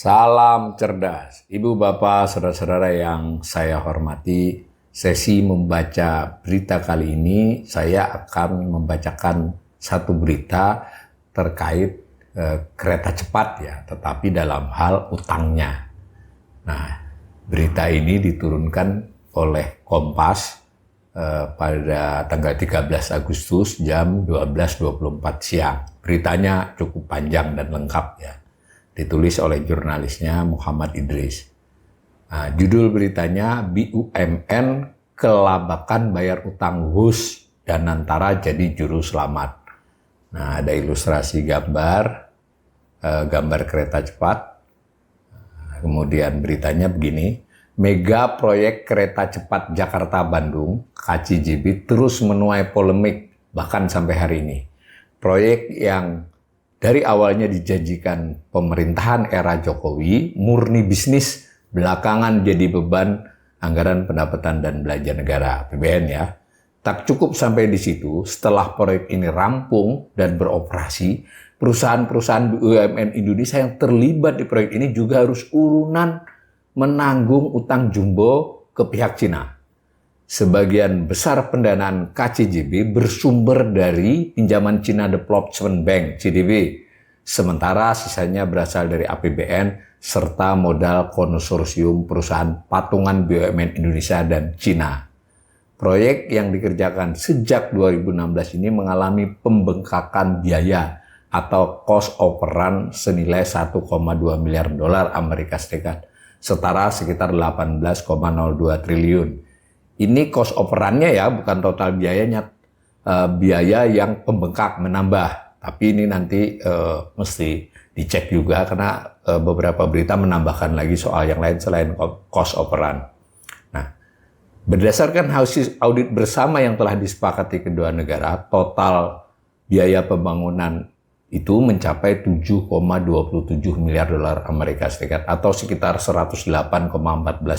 Salam cerdas, Ibu Bapak, saudara-saudara yang saya hormati. Sesi membaca berita kali ini, saya akan membacakan satu berita terkait kereta cepat ya, tetapi dalam hal utangnya. Nah, berita ini diturunkan oleh Kompas pada tanggal 13 Agustus jam 12.24 siang. Beritanya cukup panjang dan lengkap ya. Ditulis oleh jurnalisnya Muhammad Idris. Nah, judul beritanya BUMN kelabakan bayar utang WUS dan Danantara jadi juru selamat. Nah, ada ilustrasi gambar kereta cepat. Nah, kemudian beritanya begini, mega proyek kereta cepat Jakarta-Bandung (KCJB) terus menuai polemik bahkan sampai hari ini. Proyek yang dari awalnya dijanjikan pemerintahan era Jokowi, murni bisnis, belakangan jadi beban anggaran pendapatan dan belanja negara, APBN ya. Tak cukup sampai di situ, setelah proyek ini rampung dan beroperasi, perusahaan-perusahaan BUMN Indonesia yang terlibat di proyek ini juga harus urunan menanggung utang jumbo ke pihak Cina. Sebagian besar pendanaan KCJB bersumber dari pinjaman China Development Bank (CDB), sementara sisanya berasal dari APBN serta modal konsorsium perusahaan patungan BUMN Indonesia dan Cina. Proyek yang dikerjakan sejak 2016 ini mengalami pembengkakan biaya atau cost overrun senilai 1,2 miliar dolar Amerika Serikat, setara sekitar 18,02 triliun. Ini cost overrun-nya ya, bukan total biayanya, biaya yang pembengkak menambah. Tapi ini nanti mesti dicek juga karena beberapa berita menambahkan lagi soal yang lain selain cost overrun. Nah, berdasarkan hasil audit bersama yang telah disepakati kedua negara, total biaya pembangunan itu mencapai 7,27 miliar dolar Amerika Serikat atau sekitar 108,14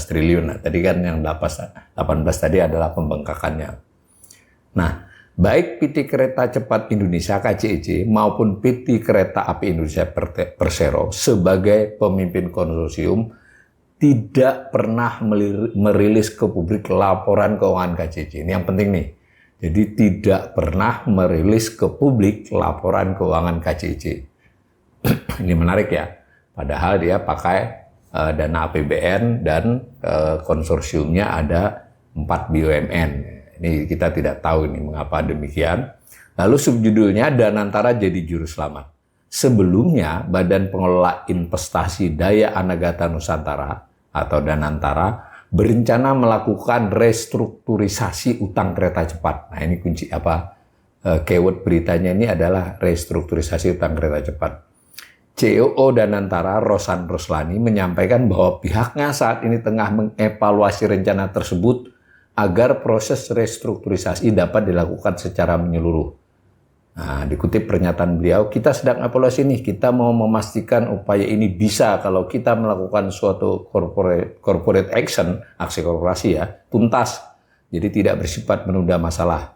triliun. Nah, tadi kan yang 18 tadi adalah pembengkakannya. Nah, baik PT Kereta Cepat Indonesia (KCIC) maupun PT Kereta Api Indonesia Persero sebagai pemimpin konsorsium tidak pernah merilis ke publik laporan keuangan KCIC. Ini yang penting nih. Jadi tidak pernah merilis ke publik laporan keuangan KCIC. Ini menarik ya. Padahal dia pakai dana APBN dan konsorsiumnya ada 4 BUMN. Ini kita tidak tahu ini mengapa demikian. Lalu subjudulnya Danantara jadi juru selamat. Sebelumnya Badan Pengelola Investasi Daya Anagata Nusantara atau Danantara berencana melakukan restrukturisasi utang kereta cepat. Nah, ini kunci keyword beritanya ini adalah restrukturisasi utang kereta cepat. CEO Danantara Rosan Roslani menyampaikan bahwa pihaknya saat ini tengah mengevaluasi rencana tersebut agar proses restrukturisasi dapat dilakukan secara menyeluruh. Nah, dikutip pernyataan beliau, kita sedang evaluasi nih, kita mau memastikan upaya ini bisa kalau kita melakukan suatu corporate action, aksi korporasi ya, tuntas, jadi tidak bersifat menunda masalah.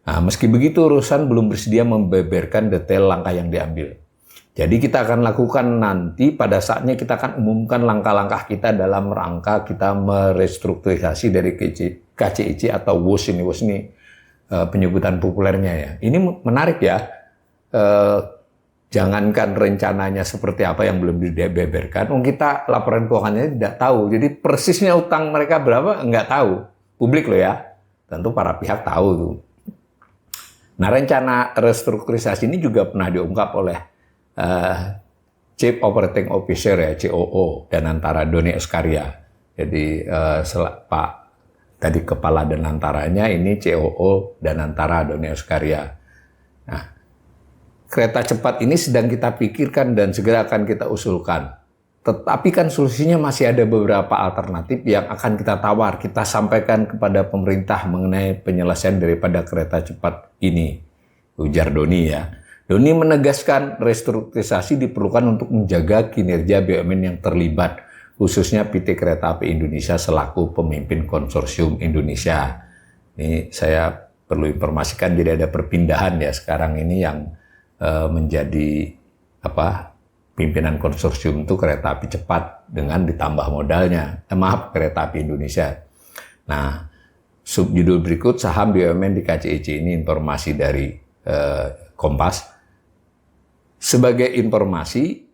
Nah, meski begitu, urusan belum bersedia membeberkan detail langkah yang diambil. Jadi kita akan lakukan nanti pada saatnya kita akan umumkan langkah-langkah kita dalam rangka kita merestrukturisasi dari KCIC atau WUS ini penyebutan populernya ya. Ini menarik ya. Jangankan rencananya seperti apa yang belum dibeberkan, kita laporan keuangannya tidak tahu. Jadi persisnya utang mereka berapa nggak tahu. Publik loh ya. Tentu para pihak tahu tuh. Nah, rencana restrukturisasi ini juga pernah diungkap oleh Chief Operating Officer ya, COO Danantara Doni Oskaria. Jadi tadi kepala Danantaranya ini COO Danantara Doni Oskaria. Nah, kereta cepat ini sedang kita pikirkan dan segera akan kita usulkan. Tetapi kan solusinya masih ada beberapa alternatif yang akan kita tawar, kita sampaikan kepada pemerintah mengenai penyelesaian daripada kereta cepat ini, ujar Doni ya. Doni menegaskan restrukturisasi diperlukan untuk menjaga kinerja BUMN yang terlibat, khususnya PT Kereta Api Indonesia selaku pemimpin konsorsium Indonesia. Ini saya perlu informasikan, jadi ada perpindahan ya sekarang ini yang menjadi pimpinan konsorsium itu kereta api cepat dengan ditambah modalnya. Kereta api Indonesia. Nah, subjudul berikut saham BUMN di KCIC ini informasi dari Kompas. Sebagai informasi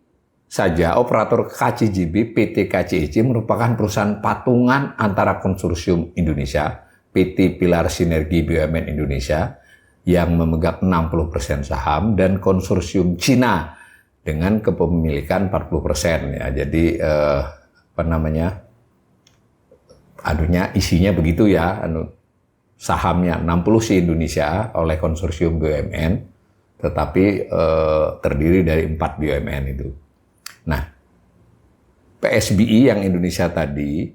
saja, operator KCJB PT KCIC merupakan perusahaan patungan antara Konsorsium Indonesia, PT Pilar Sinergi BUMN Indonesia yang memegang 60% saham dan Konsorsium Cina dengan kepemilikan 40%. Ya, jadi isinya begitu ya. Sahamnya 60 si Indonesia oleh Konsorsium BUMN, tetapi terdiri dari 4 BUMN itu. Nah, PSBI yang Indonesia tadi,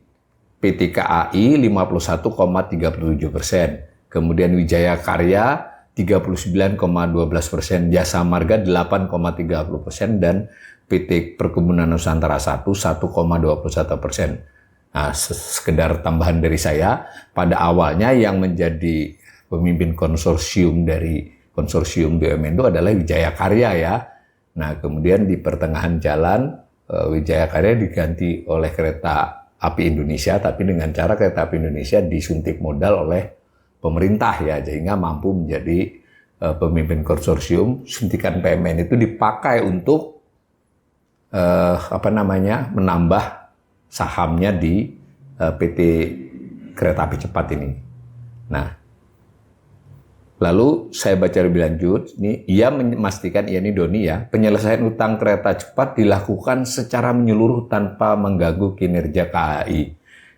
PT KAI 51,37%, kemudian Wijaya Karya 39,12%, Jasa Marga 8,30%, dan PT Perkebunan Nusantara 1,21%. Nah, sekedar tambahan dari saya, pada awalnya yang menjadi pemimpin konsorsium dari konsorsium BUMN itu adalah Wijaya Karya ya. Nah, kemudian di pertengahan jalan Wijaya Karya diganti oleh Kereta Api Indonesia, tapi dengan cara Kereta Api Indonesia disuntik modal oleh pemerintah ya, sehingga mampu menjadi pemimpin konsorsium. Suntikan PMN itu dipakai untuk menambah sahamnya di PT Kereta Api Cepat ini. Nah, lalu saya baca lebih lanjut, ia memastikan, ini Doni ya, penyelesaian utang kereta cepat dilakukan secara menyeluruh tanpa mengganggu kinerja KAI.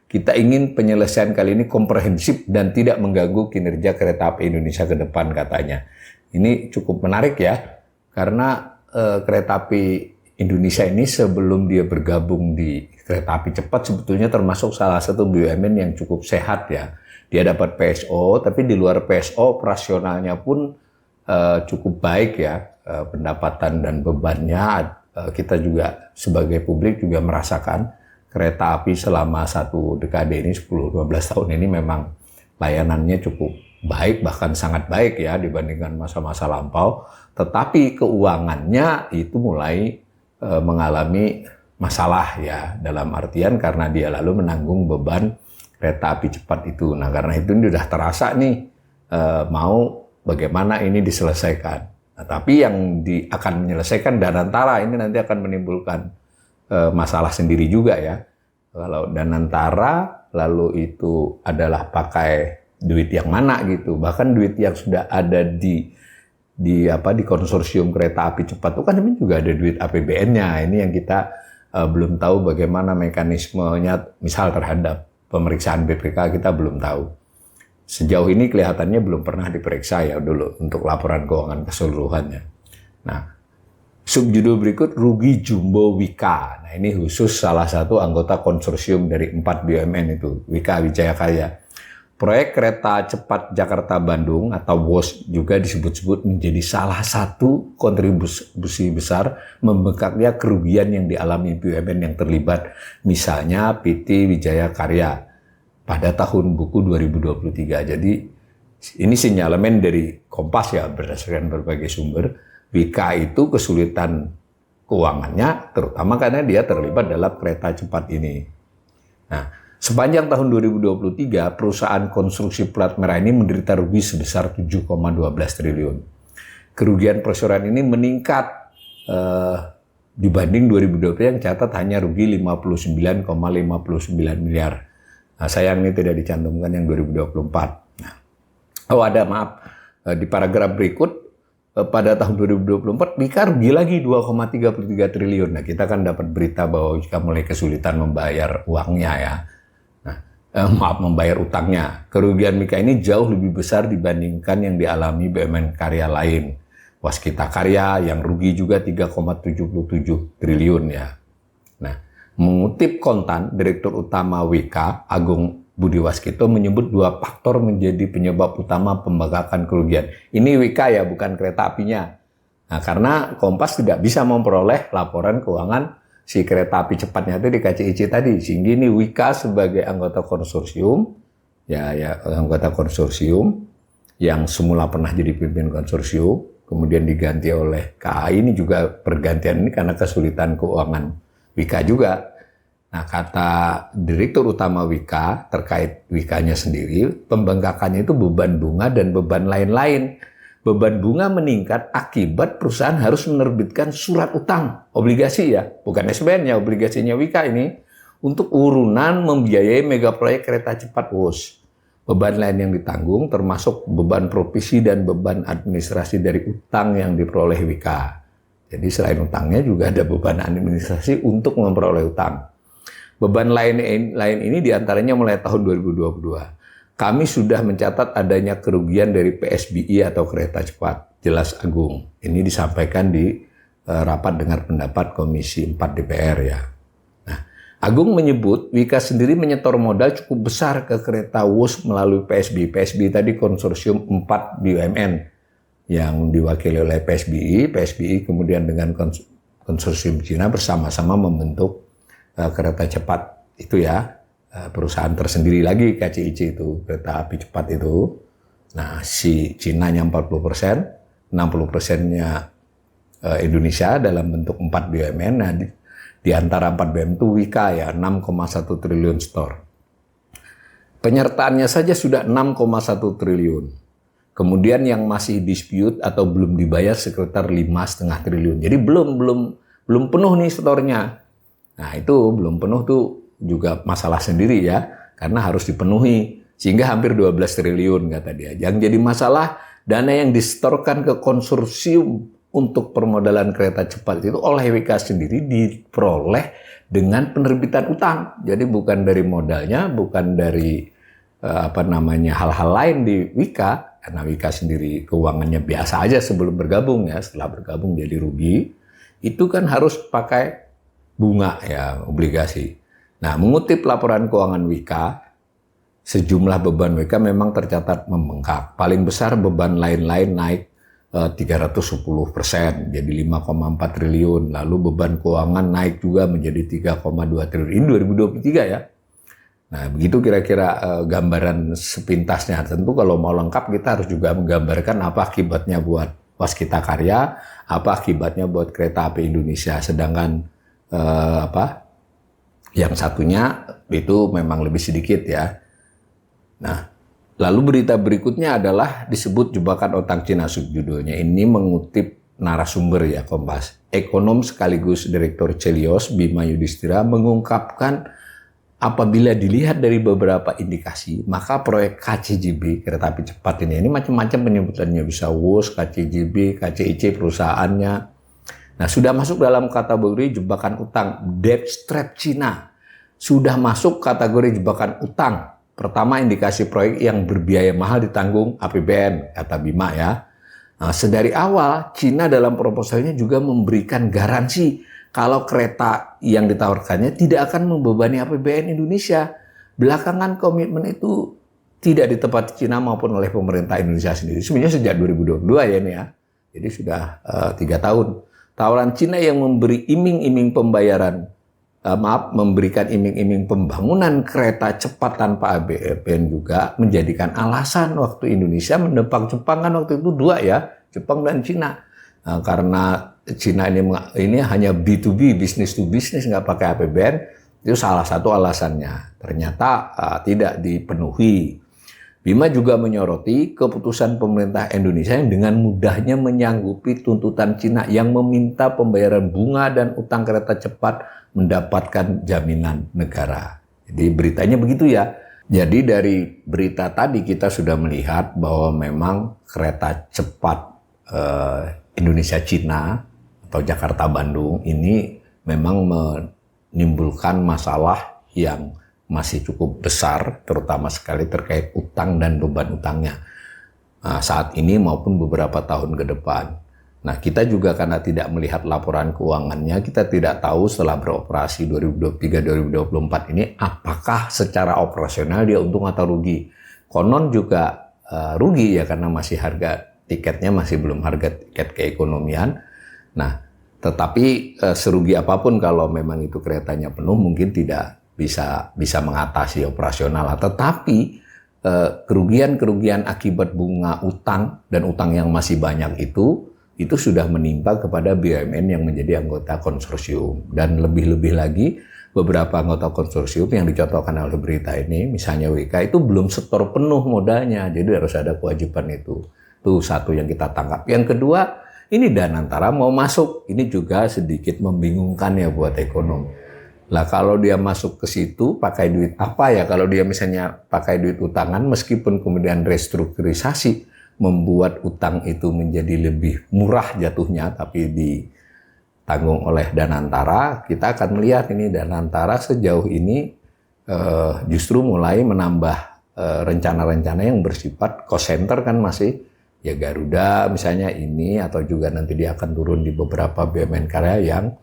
Kita ingin penyelesaian kali ini komprehensif dan tidak mengganggu kinerja Kereta Api Indonesia ke depan, katanya. Ini cukup menarik ya, karena Kereta Api Indonesia ini sebelum dia bergabung di Kereta Api Cepat sebetulnya termasuk salah satu BUMN yang cukup sehat ya. Dia dapat PSO, tapi di luar PSO operasionalnya pun cukup baik ya, pendapatan dan bebannya. Kita juga sebagai publik juga merasakan kereta api selama satu dekade ini, 10-12 tahun ini memang layanannya cukup baik, bahkan sangat baik ya dibandingkan masa-masa lampau. Tetapi keuangannya itu mulai mengalami masalah ya, dalam artian karena dia lalu menanggung beban kereta api cepat itu. Nah, karena itu ini sudah terasa nih mau bagaimana ini diselesaikan. Nah, tapi yang akan menyelesaikan Danantara ini nanti akan menimbulkan masalah sendiri juga ya. Kalau Danantara lalu itu adalah pakai duit yang mana gitu. Bahkan duit yang sudah ada di konsorsium kereta api cepat itu kan ini juga ada duit APBN-nya. Ini yang kita belum tahu bagaimana mekanismenya, misal terhadap pemeriksaan BPK kita belum tahu. Sejauh ini kelihatannya belum pernah diperiksa ya dulu untuk laporan keuangan keseluruhannya. Nah, subjudul berikut rugi Jumbo Wika. Nah, ini khusus salah satu anggota konsorsium dari 4 BUMN itu, Wika Wijaya Karya. Proyek kereta cepat Jakarta-Bandung atau WOS juga disebut-sebut menjadi salah satu kontribusi besar membengkaknya kerugian yang dialami BUMN yang terlibat, misalnya PT Wijaya Karya pada tahun buku 2023. Jadi ini sinyalemen dari Kompas ya, berdasarkan berbagai sumber. Wika itu kesulitan keuangannya terutama karena dia terlibat dalam kereta cepat ini. Nah, sepanjang tahun 2023, perusahaan konstruksi plat merah ini menderita rugi sebesar 7,12 triliun. Kerugian perseroan ini meningkat dibanding 2020 yang catat hanya rugi 59,59 miliar. Nah, sayang ini tidak dicantumkan yang 2024. Nah, di paragraf berikut, pada tahun 2024, Wika rugi lagi 2,33 triliun. Nah, kita kan dapat berita bahwa Wika mulai kesulitan membayar uangnya ya. Membayar utangnya. Kerugian Wika ini jauh lebih besar dibandingkan yang dialami BUMN karya lain. Waskita Karya yang rugi juga 3,77 triliun ya. Nah, mengutip kontan, Direktur Utama Wika, Agung Budi Waskito menyebut 2 faktor menjadi penyebab utama pembengkakan kerugian. Ini Wika ya, bukan kereta apinya. Nah, karena Kompas tidak bisa memperoleh laporan keuangan si kereta api cepatnya itu di KCIC tadi, sehingga ini Wika sebagai anggota konsorsium, anggota konsorsium yang semula pernah jadi pimpinan konsorsium, kemudian diganti oleh KAI. Ini juga pergantian ini karena kesulitan keuangan Wika juga. Nah, kata Direktur Utama Wika terkait Wika-nya sendiri, pembengkakannya itu beban bunga dan beban lain-lain. Beban bunga meningkat akibat perusahaan harus menerbitkan surat utang, obligasi ya, bukan SBN-nya, obligasinya Wika ini, untuk urunan membiayai mega proyek kereta cepat WUS. Beban lain yang ditanggung termasuk beban provisi dan beban administrasi dari utang yang diperoleh Wika. Jadi selain utangnya juga ada beban administrasi untuk memperoleh utang. Beban lain ini diantaranya mulai tahun 2022. Kami sudah mencatat adanya kerugian dari PSBI atau kereta cepat, jelas Agung. Ini disampaikan di rapat dengar pendapat Komisi 4 DPR ya. Nah, Agung menyebut Wika sendiri menyetor modal cukup besar ke kereta WUS melalui PSBI. PSBI tadi konsorsium 4 BUMN yang diwakili oleh PSBI kemudian dengan konsorsium Cina bersama-sama membentuk kereta cepat itu ya, perusahaan tersendiri lagi KCIC itu, kereta api cepat itu. Nah, si Cina-nya 40%, 60%-nya Indonesia dalam bentuk 4 BUMN. Nah, di antara 4 BUMN itu Wika ya, 6,1 triliun store. Penyertaannya saja sudah 6,1 triliun. Kemudian yang masih dispute atau belum dibayar sekitar 5,5 triliun. Jadi belum penuh nih store-nya. Nah, itu belum penuh tuh juga masalah sendiri ya, karena harus dipenuhi, sehingga hampir 12 triliun kata dia. Yang jadi masalah, dana yang disetorkan ke konsorsium untuk permodalan kereta cepat itu oleh Wika sendiri diperoleh dengan penerbitan utang. Jadi bukan dari modalnya, bukan dari hal-hal lain di Wika, karena Wika sendiri keuangannya biasa aja sebelum bergabung ya, setelah bergabung jadi rugi, itu kan harus pakai bunga ya, obligasi. Nah, mengutip laporan keuangan Wika, sejumlah beban Wika memang tercatat membengkak. Paling besar beban lain-lain naik 310%, jadi 5,4 triliun. Lalu beban keuangan naik juga menjadi 3,2 triliun. Ini 2023 ya. Nah, begitu kira-kira gambaran sepintasnya. Tentu kalau mau lengkap kita harus juga menggambarkan apa akibatnya buat Waskita Karya, apa akibatnya buat Kereta Api Indonesia. Sedangkan yang satunya itu memang lebih sedikit ya. Nah, lalu berita berikutnya adalah disebut jebakan utang Cina subjudulnya. Ini mengutip narasumber ya Kompas. Ekonom sekaligus Direktur Celios Bima Yudhistira mengungkapkan apabila dilihat dari beberapa indikasi, maka proyek KCJB kereta api cepat ini macam-macam penyebutannya, bisa WUS, KCJB, KCIC perusahaannya. Nah, sudah masuk dalam kategori jebakan utang, debt trap Cina. Sudah masuk kategori jebakan utang. Pertama, indikasi proyek yang berbiaya mahal ditanggung APBN, kata Bima ya. Nah, sedari awal, Cina dalam proposalnya juga memberikan garansi kalau kereta yang ditawarkannya tidak akan membebani APBN Indonesia. Belakangan komitmen itu tidak ditepati Cina maupun oleh pemerintah Indonesia sendiri. Sebenarnya sejak 2022 ya ini ya. Jadi sudah 3 tahun. Tawaran Cina yang memberi iming-iming pembayaran, memberikan iming-iming pembangunan kereta cepat tanpa APBN juga menjadikan alasan waktu Indonesia mendepak Jepang kan waktu itu 2 ya, Jepang dan Cina. Nah, karena Cina ini hanya B2B, business to business, nggak pakai APBN, itu salah satu alasannya. Ternyata tidak dipenuhi. Bima juga menyoroti keputusan pemerintah Indonesia yang dengan mudahnya menyanggupi tuntutan Cina yang meminta pembayaran bunga dan utang kereta cepat mendapatkan jaminan negara. Jadi beritanya begitu ya. Jadi dari berita tadi kita sudah melihat bahwa memang kereta cepat Indonesia-Cina atau Jakarta-Bandung ini memang menimbulkan masalah yang masih cukup besar, terutama sekali terkait utang dan beban utangnya saat ini maupun beberapa tahun ke depan. Nah, kita juga karena tidak melihat laporan keuangannya, kita tidak tahu setelah beroperasi 2023-2024 ini apakah secara operasional dia untung atau rugi. Konon juga rugi ya karena masih harga tiketnya masih belum harga tiket keekonomian. Nah, tetapi serugi apapun kalau memang itu keretanya penuh mungkin tidak bisa mengatasi operasional. Tetapi kerugian-kerugian akibat bunga utang dan utang yang masih banyak itu itu sudah menimpa kepada BUMN yang menjadi anggota konsorsium. Dan lebih-lebih lagi, beberapa anggota konsorsium yang dicontohkan oleh berita ini, misalnya WK, itu belum setor penuh modalnya, jadi harus ada kewajiban itu. Itu satu yang kita tangkap. Yang kedua, ini Danantara mau masuk, ini juga sedikit membingungkan ya buat ekonom. Lah kalau dia masuk ke situ pakai duit apa ya? Kalau dia misalnya pakai duit utangan, meskipun kemudian restrukturisasi, membuat utang itu menjadi lebih murah jatuhnya, tapi ditanggung oleh Danantara, kita akan melihat ini Danantara sejauh ini justru mulai menambah rencana-rencana yang bersifat cost center kan masih, ya Garuda misalnya ini, atau juga nanti dia akan turun di beberapa BUMN karya yang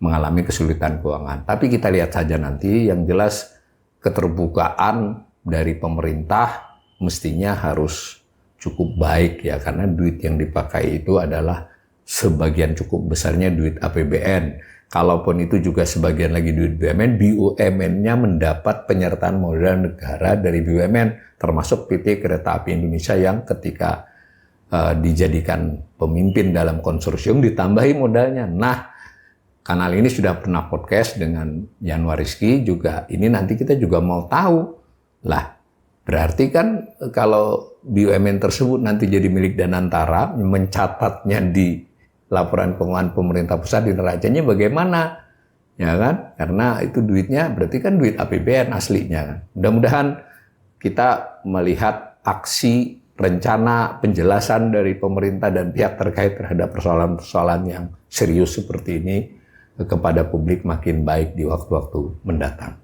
mengalami kesulitan keuangan. Tapi kita lihat saja nanti, yang jelas keterbukaan dari pemerintah mestinya harus cukup baik ya, karena duit yang dipakai itu adalah sebagian cukup besarnya duit APBN. Kalaupun itu juga sebagian lagi duit BUMN, BUMN-nya mendapat penyertaan modal negara dari BUMN, termasuk PT Kereta Api Indonesia yang ketika dijadikan pemimpin dalam konsorsium ditambahi modalnya. Nah, kanal ini sudah pernah podcast dengan Yanwariski juga, ini nanti kita juga mau tahu lah. Berarti kan kalau BUMN tersebut nanti jadi milik Danantara, mencatatnya di laporan keuangan pemerintah pusat di neracanya bagaimana? Ya kan? Karena itu duitnya berarti kan duit APBN aslinya kan. Mudah-mudahan kita melihat aksi, rencana, penjelasan dari pemerintah dan pihak terkait terhadap persoalan-persoalan yang serius seperti ini kepada publik makin baik di waktu-waktu mendatang.